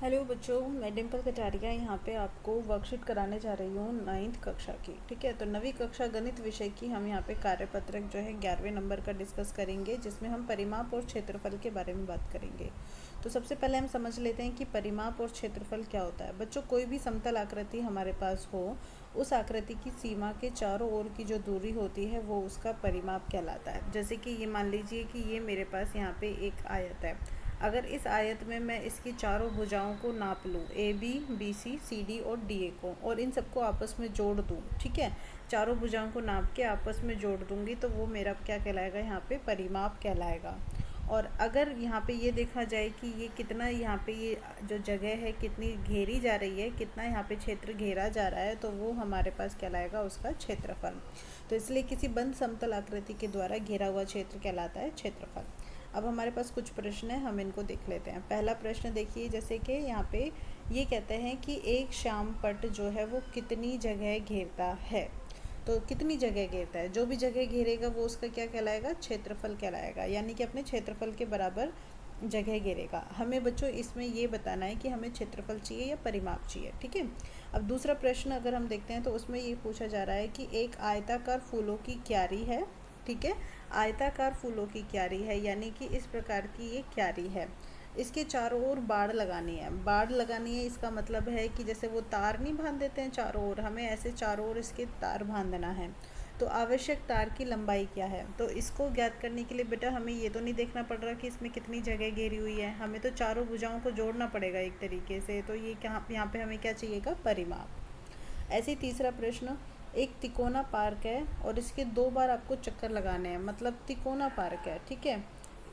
Hello बच्चों, मैं डिम्पल कटारिया यहाँ पे आपको वर्कशीट कराने जा रही हूँ 9th कक्षा की। ठीक है, तो 9वीं कक्षा गणित विषय की हम यहाँ पे कार्यपत्रक जो है 11वें नंबर का डिस्कस करेंगे, जिसमें हम परिमाप और क्षेत्रफल के बारे में बात करेंगे। तो सबसे पहले हम समझ लेते हैं कि परिमाप और क्षेत्रफल क्या होता है। बच्चों, कोई भी समतल आकृति हमारे पास हो, उस आकृति की सीमा के चारों ओर की जो दूरी होती है वो उसका परिमाप कहलाता है। जैसे कि ये मान लीजिए कि ये मेरे पास यहाँ पे एक आयत है। अगर इस आयत में मैं इसकी चारों भुजाओं को नाप लूँ, A B, B C, C D और डी ए को, और इन सबको आपस में जोड़ दूँ, ठीक है, चारों भुजाओं को नाप के आपस में जोड़ दूँगी, तो वो मेरा क्या कहलाएगा, यहाँ पे परिमाप कहलाएगा। और अगर यहाँ पे ये देखा जाए कि ये कितना, यहाँ पे ये जो जगह है कितनी घेरी जा रही है, कितना यहाँ पे क्षेत्र घेरा जा रहा है, तो वो हमारे पास कहलाएगा उसका क्षेत्रफल। तो इसलिए किसी बंद समतल आकृति के द्वारा घेरा हुआ क्षेत्र कहलाता है क्षेत्रफल। अब हमारे पास कुछ प्रश्न है, हम इनको देख लेते हैं। पहला प्रश्न देखिए, जैसे कि यहाँ पे ये कहते हैं कि एक श्याम पट्ट जो है वो कितनी जगह घेरता है। तो कितनी जगह घेरता है, जो भी जगह घेरेगा वो उसका क्या कहलाएगा, क्षेत्रफल कहलाएगा, यानी कि अपने क्षेत्रफल के बराबर जगह घेरेगा। हमें बच्चों इसमें ये बताना है कि हमें क्षेत्रफल चाहिए या परिमाप चाहिए। ठीक है, अब दूसरा प्रश्न अगर हम देखते हैं तो उसमें ये पूछा जा रहा है कि एक आयताकार फूलों की क्यारी है। ठीक है, आयताकार फूलों की क्यारी है, यानी कि इस प्रकार की ये क्यारी है। इसके चारों ओर बाड़ लगानी है। बाड़ लगानी है, इसका मतलब है कि जैसे वो तार नहीं बांध देते हैं चारों ओर, हमें ऐसे चारों ओर इसके तार बांधना है। तो आवश्यक तार की लंबाई क्या है, तो इसको ज्ञात करने के लिए बेटा हमें ये तो नहीं देखना पड़ रहा कि इसमें कितनी जगह घेरी हुई है, हमें तो चारों भुजाओं को जोड़ना पड़ेगा एक तरीके से। तो ये क्या, यहाँ पे हमें क्या चाहिएगा, परिमाप। ऐसे ही तीसरा प्रश्न, एक तिकोना पार्क है और इसके 2 बार आपको चक्कर लगाने हैं, मतलब तिकोना पार्क है। ठीक है,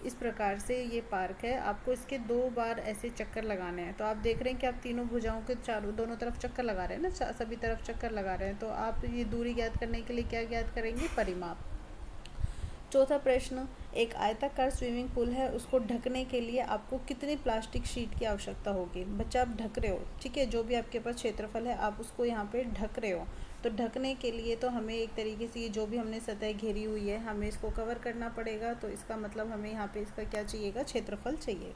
इस प्रकार से ये पार्क है, आपको इसके 2 बार ऐसे चक्कर लगाने हैं। तो आप देख रहे हैं कि आप तीनों भुजाओं के चारों दोनों तरफ चक्कर लगा रहे हैं ना, सभी तरफ चक्कर लगा रहे हैं। तो आप ये दूरी ज्ञात करने के लिए क्या ज्ञात करेंगे, परिमाप। चौथा प्रश्न, एक आयताकार स्विमिंग पूल है, उसको ढकने के लिए आपको कितनी प्लास्टिक शीट की आवश्यकता होगी। बच्चा आप ढक रहे हो, ठीक है, जो भी आपके पास क्षेत्रफल है आप उसको यहाँ पे ढक रहे हो। तो ढकने के लिए तो हमें एक तरीके से ये जो भी हमने सतह घेरी हुई है हमें इसको कवर करना पड़ेगा। तो इसका मतलब हमें यहाँ पे इसका क्या चाहिएगा, क्षेत्रफल चाहिए।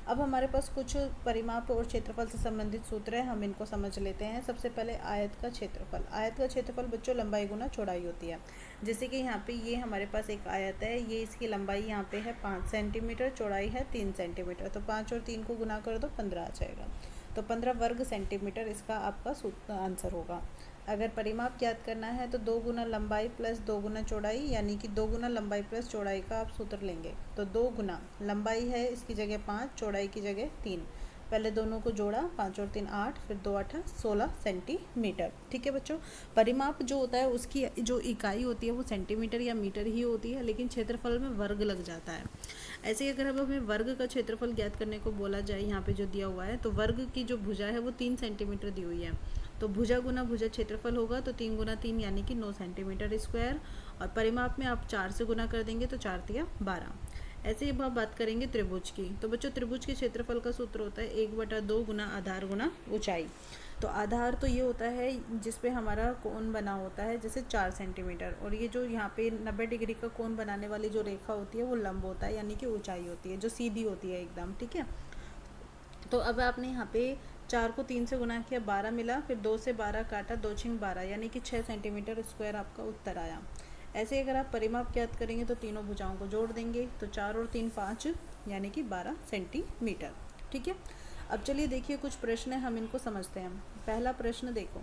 अब हमारे पास कुछ परिमाप और क्षेत्रफल से संबंधित सूत्र हैं, हम इनको समझ लेते हैं। सबसे पहले आयत का क्षेत्रफल। आयत का क्षेत्रफल बच्चों लंबाई गुना चौड़ाई होती है। जैसे कि यहाँ पे ये हमारे पास एक आयत है, ये इसकी लंबाई यहाँ पे है 5 सेंटीमीटर, चौड़ाई है 3 सेंटीमीटर। तो 5 और 3 को गुना कर दो, 15 आ जाएगा। तो 15 वर्ग सेंटीमीटर इसका आपका आंसर होगा। अगर परिमाप ज्ञात करना है तो 2 गुना लंबाई प्लस 2 गुना चौड़ाई, यानी कि 2 गुना लंबाई प्लस चौड़ाई का आप सूत्र लेंगे। तो 2 गुना लंबाई है इसकी जगह 5, चौड़ाई की जगह 3, पहले दोनों को जोड़ा, 5 और 3 8, फिर 2 8 16 सेंटीमीटर। ठीक है बच्चों, परिमाप जो होता है उसकी जो इकाई होती है वो सेंटीमीटर या मीटर ही होती है, लेकिन क्षेत्रफल में वर्ग लग जाता है। ऐसे ही अगर अब हमें वर्ग का क्षेत्रफल ज्ञात करने को बोला जाए, यहाँ पे जो दिया हुआ है, तो वर्ग की जो भुजा है वो 3 सेंटीमीटर दी हुई है। तो भुजा गुना भुजा क्षेत्रफल होगा, तो 3 गुना 3 यानी कि 9 सेंटीमीटर स्क्वायर। और परिमाप में आप 4 से गुना कर देंगे तो 4 तिया 12। ऐसे ही अब आप बात करेंगे त्रिभुज की। तो बच्चों त्रिभुज के क्षेत्रफल का सूत्र होता है 1/2 गुना आधार गुना ऊंचाई। तो आधार तो ये होता है जिसपे हमारा कोण बना होता है, जैसे 4 सेंटीमीटर, और ये जो यहाँ पे 90 डिग्री का कोण बनाने वाली जो रेखा होती है वो लंब होता है, यानी कि ऊंचाई होती है जो सीधी होती है एकदम। ठीक है, तो अब आपने यहाँ पे 4 को 3 से गुना किया, 12 मिला, फिर 2 से 12 काटा, 2 छिंग 12, यानी कि 6 सेंटीमीटर स्क्वायर आपका उत्तर आया। ऐसे अगर आप परिमाप ज्ञात करेंगे तो तीनों भुजाओं को जोड़ देंगे, तो 4 और 3 5, यानी कि 12 सेंटीमीटर। ठीक है, अब चलिए देखिए कुछ प्रश्न है, हम इनको समझते हैं। पहला प्रश्न देखो,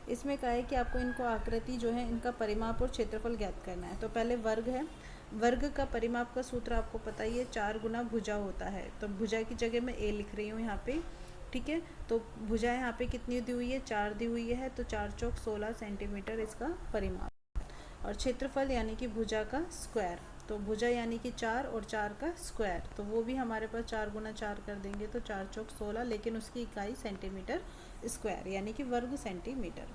इसमें कहा है कि आपको इनको आकृति जो है इनका परिमाप और क्षेत्रफल ज्ञात करना है। तो पहले वर्ग है, वर्ग का परिमाप का सूत्र आपको पता ही है, 4 गुना भुजा होता है। तो भुजा की जगह मैं ए लिख रही हूँ यहाँ पे। ठीक है, तो भुजा यहाँ पे कितनी दी हुई है, 4 दी हुई है, तो 4 चौक 16 सेंटीमीटर इसका परिमाप। और क्षेत्रफल यानी कि भुजा का स्क्वायर, तो भुजा यानी कि 4 और 4 का स्क्वायर, तो वो भी हमारे पास 4 गुना 4 कर देंगे तो 4 चौक 16, लेकिन उसकी इकाई सेंटीमीटर स्क्वायर, यानी कि वर्ग सेंटीमीटर।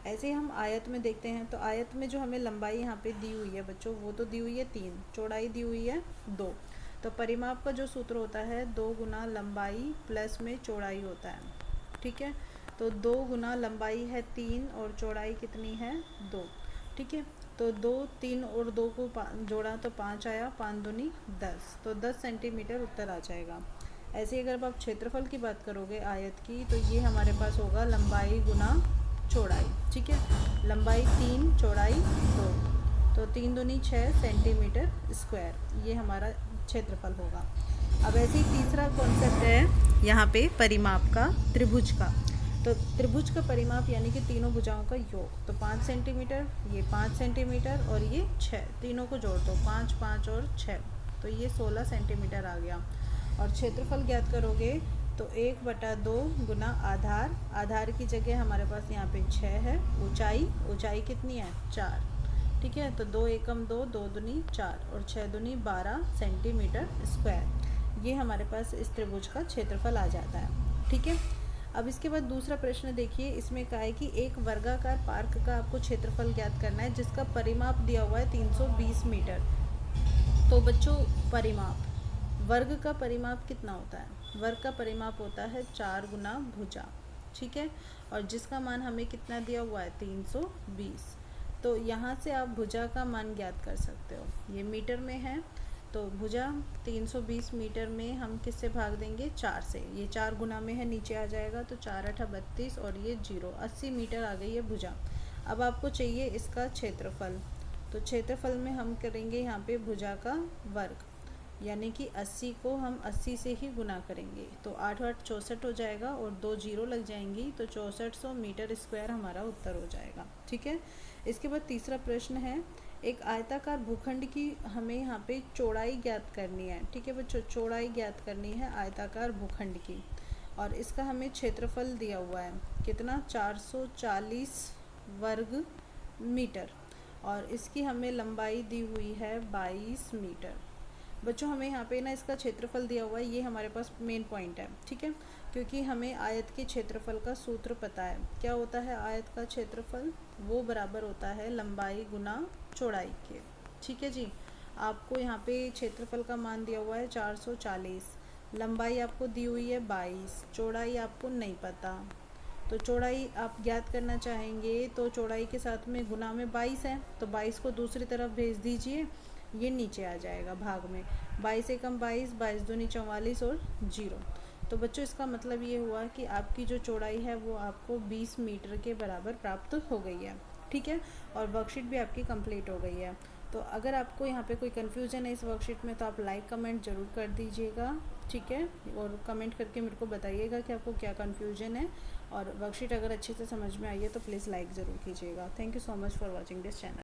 ऐसे ही हम आयत में देखते हैं, तो आयत में जो हमें लंबाई यहाँ पे दी हुई है बच्चों, वो तो दी हुई है 3, चौड़ाई दी हुई है 2। तो परिमाप का जो सूत्र होता है 2 गुना लंबाई प्लस में चौड़ाई होता है। ठीक है, तो 2 गुना लंबाई है 3 और चौड़ाई कितनी है 2। ठीक है, तो 2 3 और 2 को जोड़ा तो 5 आया, 5 दूनी 10, तो 10 सेंटीमीटर उत्तर आ जाएगा। ऐसे ही अगर आप क्षेत्रफल की बात करोगे आयत की, तो ये हमारे पास होगा लंबाई गुना चौड़ाई। ठीक है, लंबाई 3, चौड़ाई 2, तो 3 दूनी 6 सेंटीमीटर स्क्वायर, ये हमारा क्षेत्रफल होगा। अब ऐसे ही तीसरा कॉन्सेप्ट है यहाँ पे परिमाप का, त्रिभुज का। तो त्रिभुज का परिमाप यानी कि तीनों भुजाओं का योग। तो 5 सेंटीमीटर, ये 5 सेंटीमीटर और ये 6, तीनों को जोड़ दो, 5, 5 और 6, तो ये 16 सेंटीमीटर आ गया। और क्षेत्रफल ज्ञात करोगे तो 1/2 गुना आधार, आधार की जगह हमारे पास यहाँ पे 6 है। ऊंचाई, ऊंचाई कितनी है 4। ठीक है, तो 2 एकम 2, 2 दूनी 4 और 6 दूनी 12 सेंटीमीटर स्क्वायर, ये हमारे पास इस त्रिभुज का क्षेत्रफल आ जाता है। ठीक है, अब इसके बाद दूसरा प्रश्न देखिए, इसमें कहा है कि एक वर्गाकार पार्क का आपको क्षेत्रफल ज्ञात करना है जिसका परिमाप दिया हुआ है 320 मीटर। तो बच्चों परिमाप, वर्ग का परिमाप कितना होता है? वर्ग का परिमाप होता है 4 गुना भुजा। ठीक है, और जिसका मान हमें कितना दिया हुआ है 320। तो यहाँ से आप भुजा का मान ज्ञात कर सकते हो, ये मीटर में है, तो भुजा 320 मीटर में हम किससे भाग देंगे 4 से, ये 4 गुना में है, नीचे आ जाएगा, तो 4 8 32 और ये 0, 80 मीटर आ गई है भुजा। अब आपको चाहिए इसका क्षेत्रफल, तो क्षेत्रफल में हम करेंगे यहाँ पे भुजा का वर्ग, यानी कि 80 को हम 80 से ही गुना करेंगे, तो 8 8 64 हो जाएगा और 2 जीरो लग जाएंगी, तो 6400 मीटर स्क्वायर हमारा उत्तर हो जाएगा। ठीक है, इसके बाद तीसरा प्रश्न है, एक आयताकार भूखंड की हमें यहाँ पे चौड़ाई ज्ञात करनी है। ठीक है बच्चों, चौड़ाई ज्ञात करनी है आयताकार भूखंड की, और इसका हमें क्षेत्रफल दिया हुआ है कितना 440 वर्ग मीटर, और इसकी हमें लंबाई दी हुई है 22 मीटर। बच्चों हमें यहाँ पे ना इसका क्षेत्रफल दिया हुआ है, ये हमारे पास मेन पॉइंट है। ठीक है, क्योंकि हमें आयत के क्षेत्रफल का सूत्र पता है। क्या होता है आयत का क्षेत्रफल? वो बराबर होता है लंबाई गुना चौड़ाई के। ठीक है जी, आपको यहाँ पे क्षेत्रफल का मान दिया हुआ है 440, लंबाई आपको दी हुई है 22, चौड़ाई आपको नहीं पता, तो चौड़ाई आप ज्ञात करना चाहेंगे तो चौड़ाई के साथ में गुना में 22 है, तो 22 को दूसरी तरफ भेज दीजिए, ये नीचे आ जाएगा भाग में, 22 एकम 22, 22 दूनी 44 और 0। तो बच्चों इसका मतलब ये हुआ कि आपकी जो चौड़ाई है वो आपको 20 मीटर के बराबर प्राप्त हो गई है। ठीक है, और वर्कशीट भी आपकी कंप्लीट हो गई है। तो अगर आपको यहाँ पे कोई कन्फ्यूज़न है इस वर्कशीट में तो आप लाइक कमेंट ज़रूर कर दीजिएगा। ठीक है, और कमेंट करके मेरे को बताइएगा कि आपको क्या कन्फ्यूजन है, और वर्कशीट अगर अच्छे से समझ में आई है तो प्लीज़ लाइक ज़रूर कीजिएगा। Thank you so much for watching this channel.